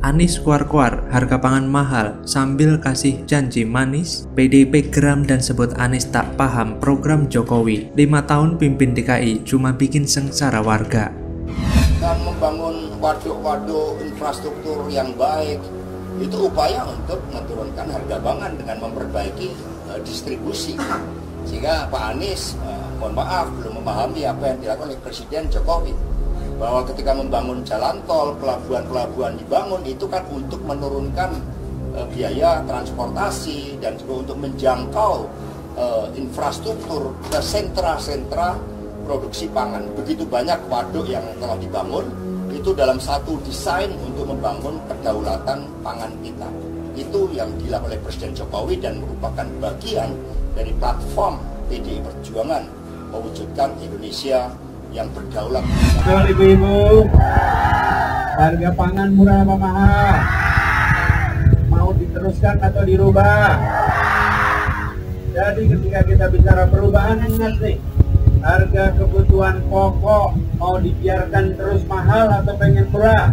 Anies kuar-kuar, harga pangan mahal, sambil kasih janji manis. PDIP geram dan sebut Anies tak paham program Jokowi. 5 tahun pimpin DKI cuma bikin sengsara warga. Dan membangun waduk-waduk infrastruktur yang baik, itu upaya untuk menurunkan harga pangan dengan memperbaiki distribusi. Sehingga Pak Anies, mohon maaf, belum memahami apa yang dilakukan oleh Presiden Jokowi. Bahwa ketika membangun jalan tol, pelabuhan-pelabuhan dibangun, itu kan untuk menurunkan biaya transportasi dan juga untuk menjangkau infrastruktur ke sentra-sentra produksi pangan. Begitu banyak waduk yang telah dibangun, itu dalam satu desain untuk membangun kedaulatan pangan kita. Itu yang dilakukan oleh Presiden Jokowi dan merupakan bagian dari platform PDI Perjuangan mewujudkan Indonesia yang berdaulat. Betul ibu-ibu, harga pangan murah apa mahal? Mau diteruskan atau dirubah? Jadi ketika kita bicara perubahan, ingat nih, harga kebutuhan pokok mau dibiarkan terus mahal atau pengen murah?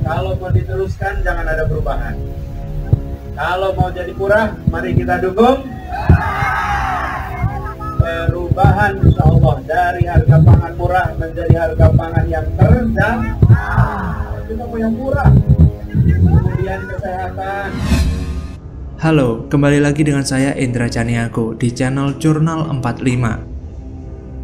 Kalau mau diteruskan jangan ada perubahan. Kalau mau jadi murah, mari kita dukung perubahan, insya Allah, dari harga pangan murah menjadi harga pangan yang terjangkau. Kita mau yang murah. Kemudian kesehatan. Halo, kembali lagi dengan saya Indra Caniago di channel Jurnal 45.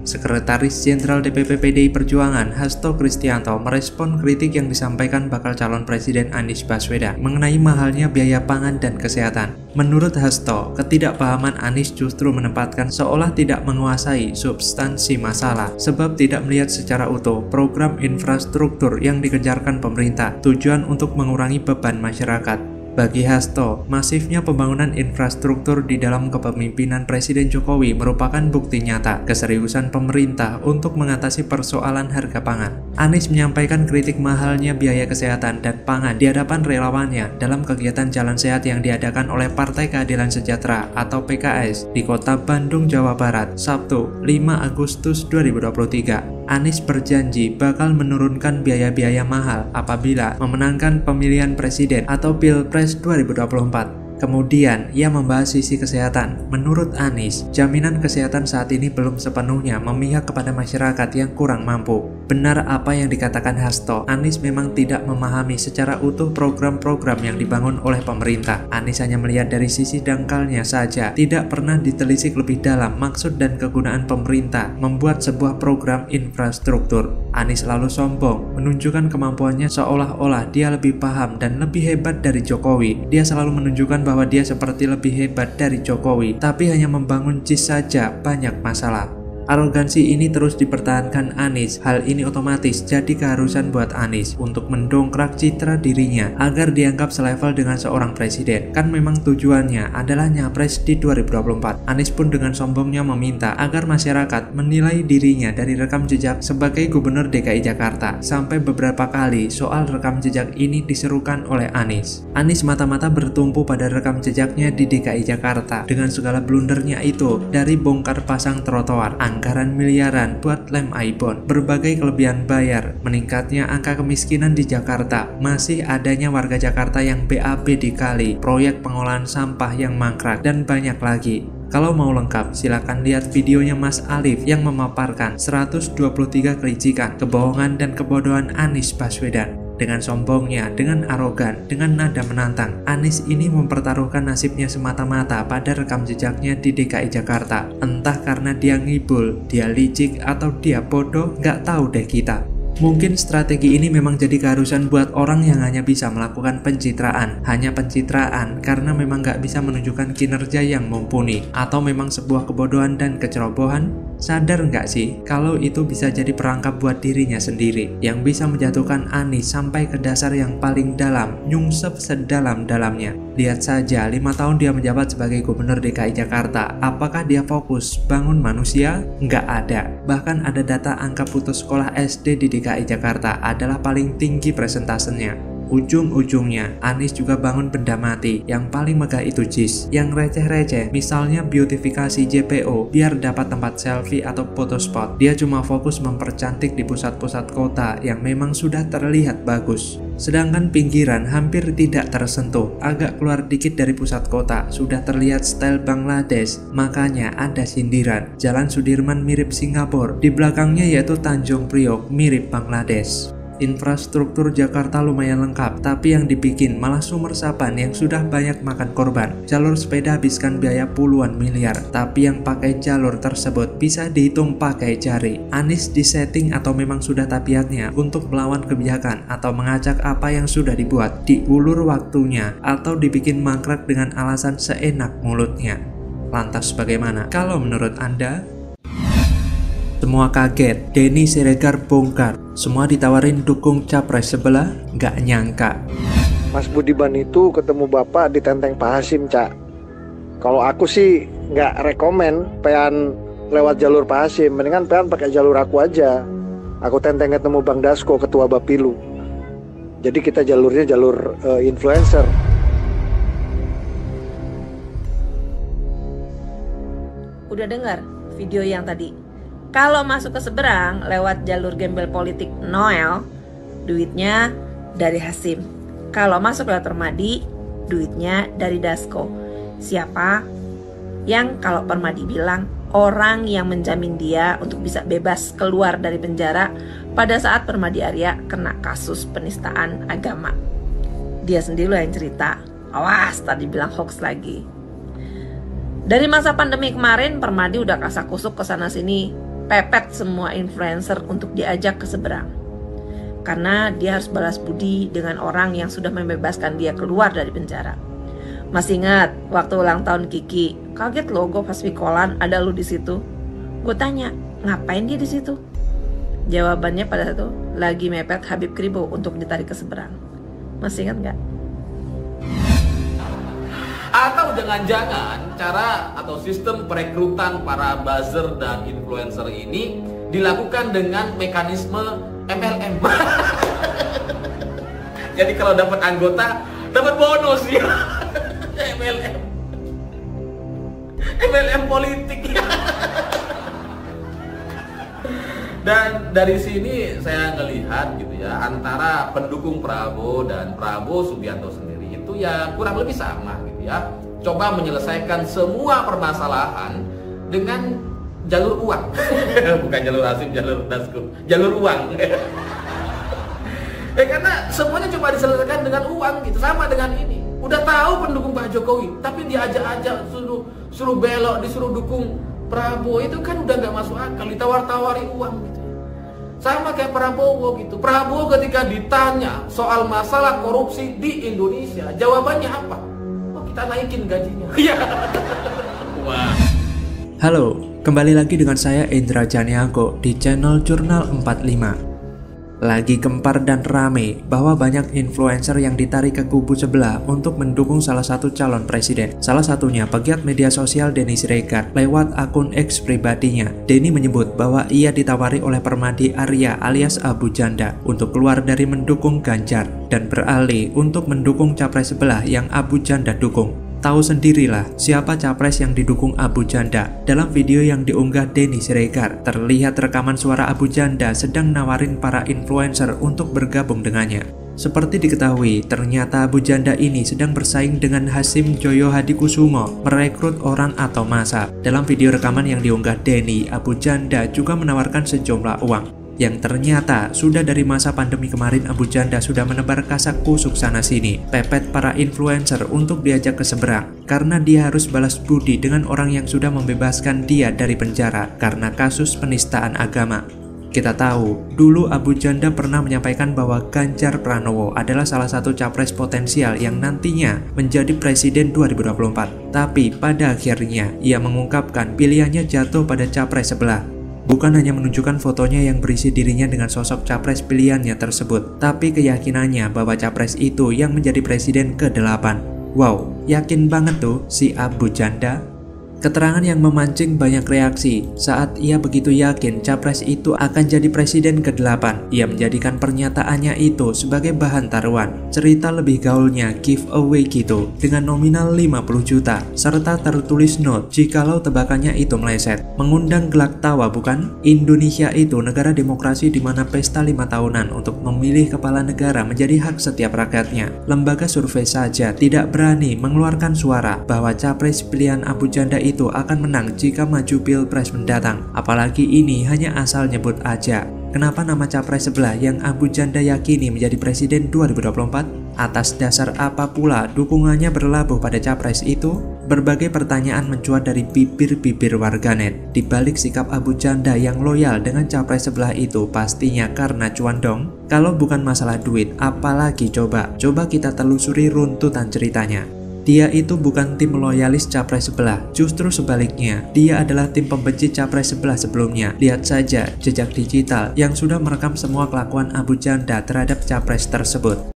Sekretaris Jenderal DPP PDI Perjuangan Hasto Kristianto merespon kritik yang disampaikan bakal calon Presiden Anies Baswedan mengenai mahalnya biaya pangan dan kesehatan. Menurut Hasto, ketidakpahaman Anies justru menempatkan seolah tidak menguasai substansi masalah sebab tidak melihat secara utuh program infrastruktur yang dikejarkan pemerintah, tujuan untuk mengurangi beban masyarakat. Bagi Hasto, masifnya pembangunan infrastruktur di dalam kepemimpinan Presiden Jokowi merupakan bukti nyata keseriusan pemerintah untuk mengatasi persoalan harga pangan. Anies menyampaikan kritik mahalnya biaya kesehatan dan pangan di hadapan relawannya dalam kegiatan Jalan Sehat yang diadakan oleh Partai Keadilan Sejahtera atau PKS di Kota Bandung, Jawa Barat, Sabtu 5 Agustus 2023. Anies berjanji bakal menurunkan biaya-biaya mahal apabila memenangkan pemilihan presiden atau Pilpres 2024. Kemudian, ia membahas sisi kesehatan. Menurut Anies, jaminan kesehatan saat ini belum sepenuhnya memihak kepada masyarakat yang kurang mampu. Benar apa yang dikatakan Hasto, Anies memang tidak memahami secara utuh program-program yang dibangun oleh pemerintah. Anies hanya melihat dari sisi dangkalnya saja, tidak pernah ditelisik lebih dalam maksud dan kegunaan pemerintah membuat sebuah program infrastruktur. Anies lalu sombong, menunjukkan kemampuannya seolah-olah dia lebih paham dan lebih hebat dari Jokowi. Dia selalu menunjukkan bahwa dia seperti lebih hebat dari Jokowi, tapi hanya membangun JIS saja banyak masalah. Arogansi ini terus dipertahankan Anies. Hal ini otomatis jadi keharusan buat Anies untuk mendongkrak citra dirinya agar dianggap selevel dengan seorang presiden. Kan memang tujuannya adalah nyapres di 2024. Anies pun dengan sombongnya meminta agar masyarakat menilai dirinya dari rekam jejak sebagai gubernur DKI Jakarta. Sampai beberapa kali soal rekam jejak ini diserukan oleh Anies. Anies mata-mata bertumpu pada rekam jejaknya di DKI Jakarta dengan segala blundernya itu, dari bongkar pasang trotoar, anggaran miliaran buat lem Aibon, berbagai kelebihan bayar, meningkatnya angka kemiskinan di Jakarta, masih adanya warga Jakarta yang BAB di kali, proyek pengolahan sampah yang mangkrak, dan banyak lagi. Kalau mau lengkap, silakan lihat videonya Mas Alif yang memaparkan 123 kelicikan, kebohongan, dan kebodohan Anies Baswedan. Dengan sombongnya, dengan arogan, dengan nada menantang, Anies ini mempertaruhkan nasibnya semata-mata pada rekam jejaknya di DKI Jakarta. Entah karena dia ngibul, dia licik, atau dia bodoh, nggak tahu deh kita. Mungkin strategi ini memang jadi keharusan buat orang yang hanya bisa melakukan pencitraan. Hanya pencitraan karena memang nggak bisa menunjukkan kinerja yang mumpuni. Atau memang sebuah kebodohan dan kecerobohan? Sadar nggak sih kalau itu bisa jadi perangkap buat dirinya sendiri yang bisa menjatuhkan Anies sampai ke dasar yang paling dalam, nyungsep sedalam-dalamnya. Lihat saja 5 tahun dia menjabat sebagai gubernur DKI Jakarta. Apakah dia fokus bangun manusia? Nggak ada. Bahkan ada data angka putus sekolah SD di DKI Jakarta adalah paling tinggi presentasenya. Ujung-ujungnya, Anies juga bangun benda mati. Yang paling megah itu JIS. Yang receh-receh, misalnya beautifikasi JPO biar dapat tempat selfie atau foto spot. Dia cuma fokus mempercantik di pusat-pusat kota yang memang sudah terlihat bagus. Sedangkan pinggiran hampir tidak tersentuh, agak keluar dikit dari pusat kota, sudah terlihat style Bangladesh. Makanya ada sindiran, Jalan Sudirman mirip Singapura, di belakangnya yaitu Tanjung Priok mirip Bangladesh. Infrastruktur Jakarta lumayan lengkap, tapi yang dibikin malah sumur resapan yang sudah banyak makan korban. Jalur sepeda habiskan biaya puluhan miliar, tapi yang pakai jalur tersebut bisa dihitung pakai jari. Anies disetting atau memang sudah tabiatnya untuk melawan kebijakan atau mengacak apa yang sudah dibuat, diulur waktunya, atau dibikin mangkrak dengan alasan seenak mulutnya. Lantas bagaimana kalau menurut Anda? Semua kaget, Denny Siregar bongkar. Semua ditawarin dukung capres sebelah, nggak nyangka. Mas Budiman itu ketemu bapak di Tenteng Pak Hasim, Cak. Kalau aku sih nggak rekomen pean lewat jalur Pak Hasim, mendingan pean pakai jalur aku aja. Aku tenteng ketemu Bang Dasko, ketua Bapilu. Jadi kita jalurnya jalur influencer. Udah dengar video yang tadi? Kalau masuk ke seberang lewat jalur gembel politik Noel, duitnya dari Hasim. Kalau masuk lewat Permadi, duitnya dari Dasko. Siapa? Yang kalau Permadi bilang orang yang menjamin dia untuk bisa bebas keluar dari penjara pada saat Permadi Arya kena kasus penistaan agama. Dia sendiri loh yang cerita. Awas, tadi bilang hoax lagi. Dari masa pandemi kemarin, Permadi udah kasak-kusuk kesana sini, pepet semua influencer untuk diajak ke seberang. Karena dia harus balas budi dengan orang yang sudah membebaskan dia keluar dari penjara. Masih ingat waktu ulang tahun Kiki? Kaget loh gue pas pikolan ada lu di situ. Gue tanya, ngapain dia di situ? Jawabannya pada itu lagi mepet Habib Kribo untuk ditarik ke seberang. Masih ingat nggak? Atau jangan-jangan cara atau sistem perekrutan para buzzer dan influencer ini dilakukan dengan mekanisme MLM. Jadi kalau dapat anggota, dapat bonus ya. MLM politik. Dan dari sini saya ngelihat gitu ya, antara pendukung Prabowo dan Prabowo Subianto sendiri itu ya kurang lebih sama gitu ya. Coba menyelesaikan semua permasalahan dengan jalur uang. Bukan jalur Hasim, jalur Dasko, jalur uang. Karena semuanya coba diselesaikan dengan uang gitu, sama dengan ini. Udah tahu pendukung Pak Jokowi, tapi diajak-ajak suruh belok, disuruh dukung Prabowo, itu kan udah nggak masuk akal, ditawar-tawari uang gitu. Sama kayak Prabowo gitu. Prabowo ketika ditanya soal masalah korupsi di Indonesia, jawabannya apa? Oh, kita naikin gajinya. Wah. Halo, kembali lagi dengan saya Indra Janiago di channel Jurnal 45. Lagi gempar dan rame bahwa banyak influencer yang ditarik ke kubu sebelah untuk mendukung salah satu calon presiden. Salah satunya pegiat media sosial Denny Siregar lewat akun X pribadinya. Denny menyebut bahwa ia ditawari oleh Permadi Arya alias Abu Janda untuk keluar dari mendukung Ganjar dan beralih untuk mendukung capres sebelah yang Abu Janda dukung. Tahu sendirilah siapa capres yang didukung Abu Janda. Dalam video yang diunggah Denny Siregar, terlihat rekaman suara Abu Janda sedang nawarin para influencer untuk bergabung dengannya. Seperti diketahui, ternyata Abu Janda ini sedang bersaing dengan Hasim Joyo Hadikusumo merekrut orang atau massa. Dalam video rekaman yang diunggah Denny, Abu Janda juga menawarkan sejumlah uang. Yang ternyata sudah dari masa pandemi kemarin Abu Janda sudah menebar kasak kusuk sana sini, pepet para influencer untuk diajak ke seberang karena dia harus balas budi dengan orang yang sudah membebaskan dia dari penjara karena kasus penistaan agama. Kita tahu, dulu Abu Janda pernah menyampaikan bahwa Ganjar Pranowo adalah salah satu capres potensial yang nantinya menjadi presiden 2024. Tapi pada akhirnya ia mengungkapkan pilihannya jatuh pada capres sebelah. Bukan hanya menunjukkan fotonya yang berisi dirinya dengan sosok capres pilihannya tersebut, tapi keyakinannya bahwa capres itu yang menjadi presiden ke-8. Wow, yakin banget tuh si Abu Janda. Keterangan yang memancing banyak reaksi saat ia begitu yakin capres itu akan jadi presiden ke-8. Ia menjadikan pernyataannya itu sebagai bahan taruhan. Cerita lebih gaulnya giveaway gitu dengan nominal 50 juta serta tertulis note jikalau tebakannya itu meleset. Mengundang gelak tawa bukan? Indonesia itu negara demokrasi di mana pesta 5 tahunan untuk memilih kepala negara menjadi hak setiap rakyatnya. Lembaga survei saja tidak berani mengeluarkan suara bahwa capres pilihan Abu Janda itu akan menang jika maju pilpres mendatang. Apalagi ini hanya asal nyebut aja. Kenapa nama capres sebelah yang Abu Janda yakini menjadi presiden 2024? Atas dasar apa pula dukungannya berlabuh pada capres itu? Berbagai pertanyaan mencuat dari bibir-bibir warganet. Di balik sikap Abu Janda yang loyal dengan capres sebelah itu pastinya karena cuan dong. Kalau bukan masalah duit, apalagi coba? Coba kita telusuri runtutan ceritanya. Dia itu bukan tim loyalis capres sebelah, justru sebaliknya. Dia adalah tim pembenci capres sebelah sebelumnya. Lihat saja jejak digital yang sudah merekam semua kelakuan Abu Janda terhadap capres tersebut.